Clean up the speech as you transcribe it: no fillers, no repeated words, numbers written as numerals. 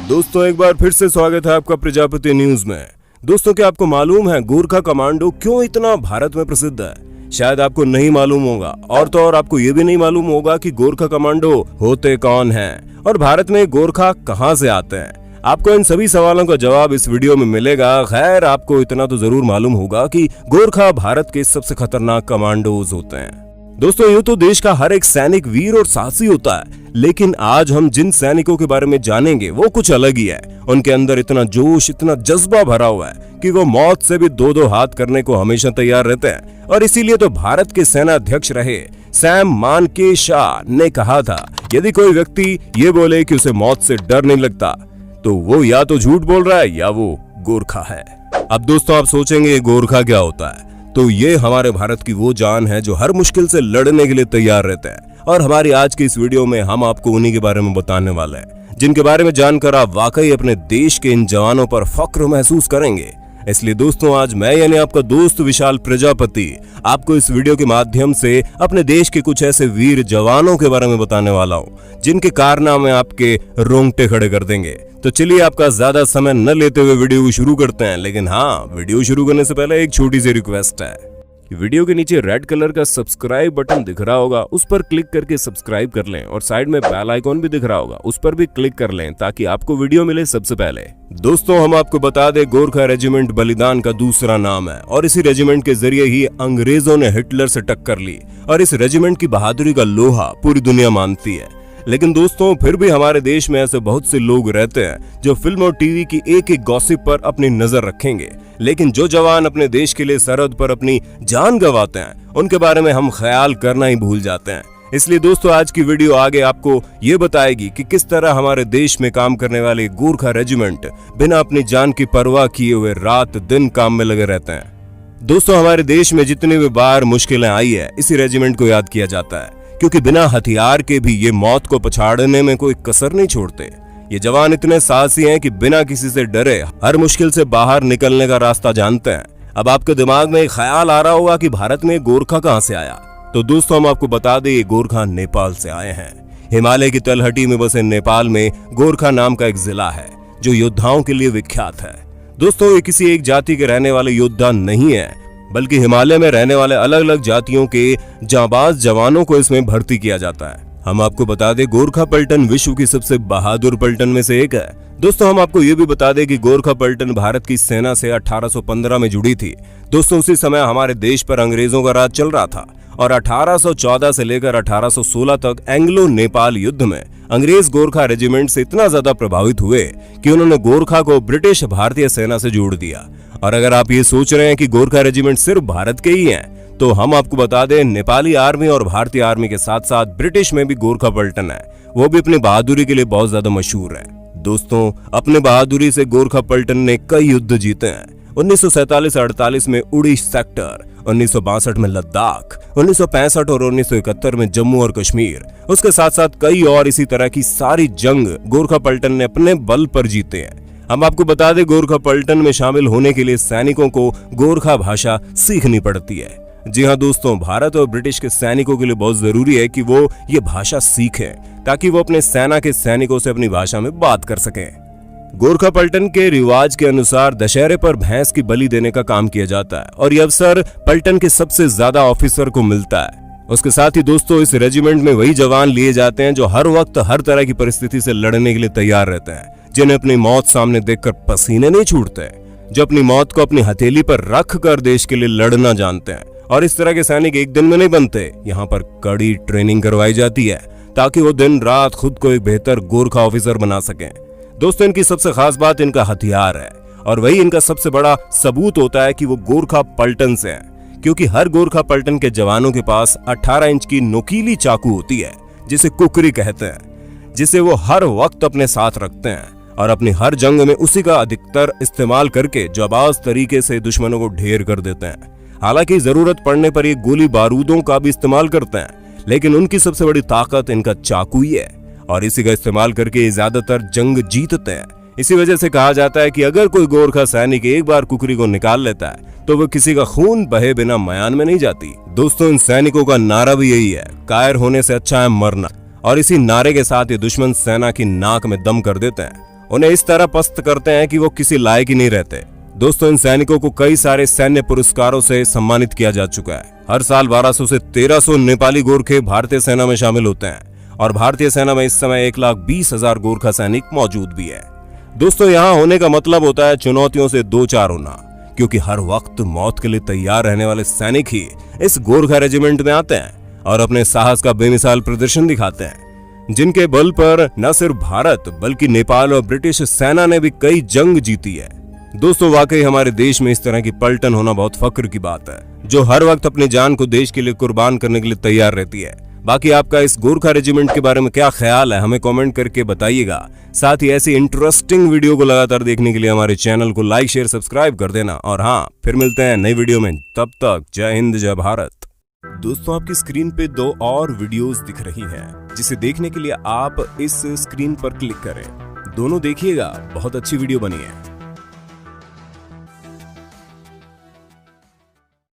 दोस्तों एक बार फिर से स्वागत है आपका प्रजापति न्यूज में। दोस्तों क्या आपको मालूम है गोरखा कमांडो क्यों इतना भारत में प्रसिद्ध है? शायद आपको नहीं मालूम होगा, और तो और आपको ये भी नहीं मालूम होगा कि गोरखा कमांडो होते कौन हैं और भारत में गोरखा कहां से आते हैं। आपको इन सभी सवालों का जवाब इस वीडियो में मिलेगा। खैर आपको इतना तो जरूर मालूम होगा कि गोरखा भारत के सबसे खतरनाक कमांडोज होते हैं। दोस्तों यूं तो देश का हर एक सैनिक वीर और साहसी होता है, लेकिन आज हम जिन सैनिकों के बारे में जानेंगे वो कुछ अलग ही है। उनके अंदर इतना जोश, इतना जज्बा भरा हुआ है कि वो मौत से भी दो हाथ करने को हमेशा तैयार रहते हैं। और इसीलिए तो भारत के सेना अध्यक्ष रहे सैम मानेकशॉ ने कहा था, यदि कोई व्यक्ति ये बोले कि उसे मौत से डर नहीं लगता तो वो या तो झूठ बोल रहा है या वो गोरखा है। अब दोस्तों आप सोचेंगे गोरखा क्या होता है? तो ये हमारे भारत की वो जान है जो हर मुश्किल से लड़ने के लिए तैयार रहते हैं। और हमारी आज की इस वीडियो में हम आपको उन्हीं के बारे में बताने वाले हैं, जिनके बारे में जानकर आप वाकई अपने देश के इन जवानों पर फक्र महसूस करेंगे। इसलिए दोस्तों आज मैं यानी आपका दोस्त विशाल प्रजापति आपको इस वीडियो के माध्यम से अपने देश के कुछ ऐसे वीर जवानों के बारे में बताने वाला हूँ जिनके कारनामे आपके रोंगटे खड़े कर देंगे। तो चलिए आपका ज्यादा समय न लेते हुए वीडियो को शुरू करते हैं। लेकिन हाँ, वीडियो शुरू करने से पहले एक छोटी सी रिक्वेस्ट है। वीडियो के नीचे रेड कलर का सब्सक्राइब बटन दिख रहा होगा, उस पर क्लिक करके सब्सक्राइब कर लें और साइड में बेल आइकॉन भी दिख रहा होगा, उस पर भी क्लिक कर लें ताकि आपको वीडियो मिले सबसे पहले। दोस्तों हम आपको बता दें गोरखा रेजिमेंट बलिदान का दूसरा नाम है और इसी रेजिमेंट के जरिए ही अंग्रेजों ने हिटलर से टक्कर ली और इस रेजिमेंट की बहादुरी का लोहा पूरी दुनिया मानती है। लेकिन दोस्तों फिर भी हमारे देश में ऐसे बहुत से लोग रहते हैं जो फिल्म और टीवी की एक एक गॉसिप पर अपनी नजर रखेंगे, लेकिन जो जवान अपने देश के लिए सरहद पर अपनी जान गंवाते हैं उनके बारे में हम ख्याल करना ही भूल जाते हैं। इसलिए दोस्तों आज की वीडियो आगे आपको ये बताएगी कि किस तरह हमारे देश में काम करने वाले गोरखा रेजिमेंट बिना अपनी जान की परवाह किए हुए रात दिन काम में लगे रहते हैं। दोस्तों हमारे देश में जितनी भी बार मुश्किलें आई है इसी रेजिमेंट को याद किया जाता है, क्योंकि बिना हथियार के भी ये मौत को पछाड़ने में कोई कसर नहीं छोड़ते। ये जवान इतने साहसी हैं कि बिना किसी से डरे हर मुश्किल से बाहर निकलने का रास्ता जानते हैं। अब आपके दिमाग में एक ख्याल आ रहा होगा कि भारत में गोरखा कहां से आया? तो दोस्तों हम आपको बता दें ये गोरखा नेपाल से आए हैं। हिमालय की तलहटी में बसे नेपाल में गोरखा नाम का एक जिला है जो योद्धाओं के लिए विख्यात है। दोस्तों ये किसी एक जाति के रहने वाले योद्धा नहीं है, बल्कि हिमालय में रहने वाले अलग अलग जातियों के जांबाज जवानों को इसमें भर्ती किया जाता है। हम आपको बता दें गोरखा पलटन विश्व की सबसे बहादुर पलटन में से एक है। दोस्तों हम आपको ये भी बता दें कि गोरखा पलटन भारत की सेना से 1815 में जुड़ी थी। दोस्तों उसी समय हमारे देश पर अंग्रेजों का राज चल रहा था और 1814 से लेकर 1816 तक एंग्लो नेपाल युद्ध में अंग्रेज गोरखा रेजिमेंट से इतना ज्यादा प्रभावित हुए कि उन्होंने गोरखा को ब्रिटिश भारतीय सेना से जोड़ दिया। और अगर आप ये सोच रहे हैं कि गोरखा रेजिमेंट सिर्फ भारत के ही हैं, तो हम आपको बता दें नेपाली आर्मी और भारतीय आर्मी के साथ साथ ब्रिटिश में भी गोरखा पलटन है, वो भी अपनी बहादुरी के लिए बहुत ज्यादा मशहूर है। दोस्तों अपने बहादुरी से गोरखा पलटन ने कई युद्ध जीते हैं। 1947-48 में उड़ी सेक्टर, 1962 में लद्दाख, 1965 और 1971 में जम्मू और कश्मीर, उसके साथ साथ कई और इसी तरह की सारी जंग गोरखा पलटन ने अपने बल पर जीते हैं। हम आपको बता दें गोरखा पलटन में शामिल होने के लिए सैनिकों को गोरखा भाषा सीखनी पड़ती है। जी हाँ दोस्तों, भारत और ब्रिटिश के सैनिकों के लिए बहुत जरूरी है कि वो ये भाषा सीखें ताकि वो अपने सेना के सैनिकों से अपनी भाषा में बात कर सकें। गोरखा पलटन के रिवाज के अनुसार दशहरे पर भैंस की बलि देने का काम किया जाता है और ये अवसर पलटन के सबसे ज्यादा ऑफिसर को मिलता है। उसके साथ ही दोस्तों इस रेजिमेंट में वही जवान लिए जाते हैं जो हर वक्त हर तरह की परिस्थिति से लड़ने के लिए तैयार रहते हैं, जिन्हें अपनी मौत सामने देखकर पसीने नहीं छूटते, जो अपनी मौत को अपनी हथेली पर रख कर देश के लिए लड़ना जानते हैं। और इस तरह के सैनिक एक दिन में नहीं बनते, यहाँ पर कड़ी ट्रेनिंग करवाई जाती है ताकि वो दिन रात खुद को एक बेहतर गोरखा ऑफिसर बना सकें। दोस्तों इनकी सबसे खास बात इनका हथियार है और वही इनका सबसे बड़ा सबूत होता है कि वो गोरखा पलटन से हैं, क्योंकि हर गोरखा पलटन के जवानों के पास 18 इंच की नुकीली चाकू होती है जिसे कुकरी कहते हैं, जिसे वो हर वक्त अपने साथ रखते हैं और अपनी हर जंग में उसी का अधिकतर इस्तेमाल करके जाबाज तरीके से दुश्मनों को ढेर कर देते हैं। हालांकि जरूरत पड़ने पर ये गोली बारूदों का भी इस्तेमाल करते हैं, लेकिन उनकी सबसे बड़ी ताकत इनका चाकू ही है और इसी का इस्तेमाल करके ये ज्यादातर जंग जीतते हैं। इसी वजह से कहा जाता है कि अगर कोई गोरखा सैनिक एक बार कुकरी को निकाल लेता है तो वो किसी का खून बहे बिना मयान में नहीं जाती। दोस्तों इन सैनिकों का नारा भी यही है, कायर होने से अच्छा है मरना, और इसी नारे के साथ ये दुश्मन सेना की नाक में दम कर देते हैं उन्हें इस तरह पस्त करते हैं कि वो किसी लायक ही नहीं रहते। दोस्तों, इन सैनिकों को कई सारे सैन्य पुरस्कारों से सम्मानित किया जा चुका है। हर साल 1200 से 1300 नेपाली गोरखे भारतीय सेना में शामिल होते हैं और भारतीय सेना में इस समय 1,20,000 गोरखा सैनिक मौजूद भी है। दोस्तों, यहाँ होने का मतलब होता है चुनौतियों से दो चार होना, क्योंकि हर वक्त मौत के लिए तैयार रहने वाले सैनिक ही इस गोरखा रेजिमेंट में आते हैं और अपने साहस का बेमिसाल प्रदर्शन दिखाते हैं, जिनके बल पर न सिर्फ भारत बल्कि नेपाल और ब्रिटिश सेना ने भी कई जंग जीती है। दोस्तों, वाकई हमारे देश में इस तरह की पलटन होना बहुत फक्र की बात है, जो हर वक्त अपनी जान को देश के लिए कुर्बान करने के लिए तैयार रहती है। बाकी आपका इस गोरखा रेजिमेंट के बारे में क्या ख्याल है, हमें कमेंट करके बताइएगा। साथ ही ऐसी इंटरेस्टिंग वीडियो को लगातार देखने के लिए हमारे चैनल को लाइक शेयर सब्सक्राइब कर देना। और हाँ, फिर मिलते हैं नई वीडियो में, तब तक जय हिंद जय भारत। दोस्तों, आपकी स्क्रीन पे दो और वीडियोस दिख रही हैं, जिसे देखने के लिए आप इस स्क्रीन पर क्लिक करें। दोनों देखिएगा, बहुत अच्छी वीडियो बनी है।